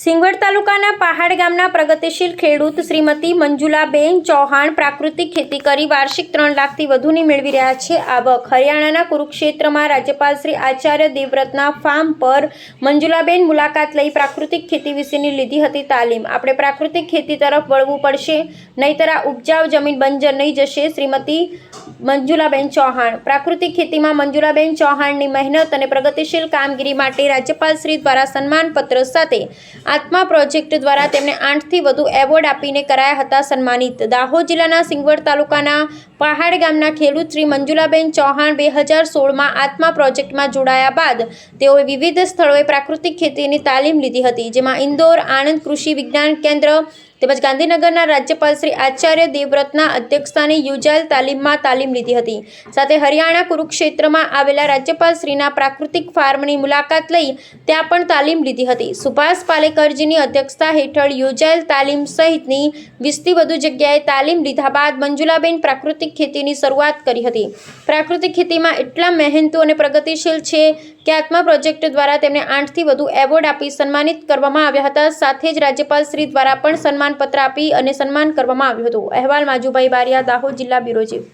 સિંગવડ તાલુકાના પહાડ ગામના પ્રગતિશીલ ખેડૂત શ્રીમતી મંજુલાબેન ચૌહાણ પ્રાકૃતિક ખેતી કરી વાર્ષિક 3 લાખથી વધુની મેળવી રહ્યા છે આવક। હરિયાણાના કુરુક્ષેત્રમાં રાજ્યપાલ શ્રી આચાર્ય દેવવ્રતના ફાર્મ પર મંજુલાબેન મુલાકાત લઈ પ્રાકૃતિક ખેતી વિશેની લીધી હતી તાલીમ। આપણે પ્રાકૃતિક ખેતી તરફ વળવું પડશે, નહીતર આ ઉપજાઉ જમીન બંજર નહીં જશે। શ્રીમતી મંજુલાબેન ચૌહાણ પ્રાકૃતિક ખેતીમાં મંજુલાબેન ચૌહાણની મહેનત અને પ્રગતિશીલ કામગીરી માટે રાજ્યપાલ શ્રી દ્વારા સન્માનપત્ર સાથે આત્મા પ્રોજેક્ટ દ્વારા તેમને 8થી વધુ એવોર્ડ આપીને કરાયા હતા સન્માનિત। દાહોદ જિલ્લાના સિંગવડ તાલુકાના પહાડ ગામના ખેડૂત શ્રી મંજુલાબેન ચૌહાણ 2016માં આત્મા પ્રોજેક્ટમાં જોડાયા બાદ તેઓએ વિવિધ સ્થળોએ પ્રાકૃતિક ખેતીની તાલીમ લીધી હતી, જેમાં ઇન્દોર આણંદ કૃષિ વિજ્ઞાન કેન્દ્ર તેમજ ગાંધીનગરના રાજ્યપાલ શ્રી આચાર્ય દેવવ્રતના અધ્યક્ષસ્થાને યોજાયેલ તાલીમમાં તાલીમ લીધી હતી। સાથે હરિયાણા કુરુક્ષેત્રમાં આવેલા રાજ્યપાલ શ્રીના પ્રાકૃતિક ફાર્મની મુલાકાત લઈ ત્યાં પણ તાલીમ લીધી હતી। સુભાષ પાલેકરજીની અધ્યક્ષતા હેઠળ યોજાયેલ તાલીમ સહિતની 20થી વધુ જગ્યાએ તાલીમ લીધા બાદ મંજુલાબેન પ્રાકૃતિક ખેતીની શરૂઆત કરી હતી। પ્રાકૃતિક ખેતીમાં એટલા મહેનતુ અને પ્રગતિશીલ છે કે આત્મા પ્રોજેક્ટ દ્વારા તેમને 8થી વધુ એવોર્ડ આપી સન્માનિત કરવામાં આવ્યા હતા। સાથે જ રાજ્યપાલ શ્રી દ્વારા પણ સન્માનપત્ર આપી અને સન્માન કરવામાં આવ્યું હતું। અહેવાલ માજુભાઈ બારિયા, દાહોદ જિલ્લા બ્યુરો ચીફ।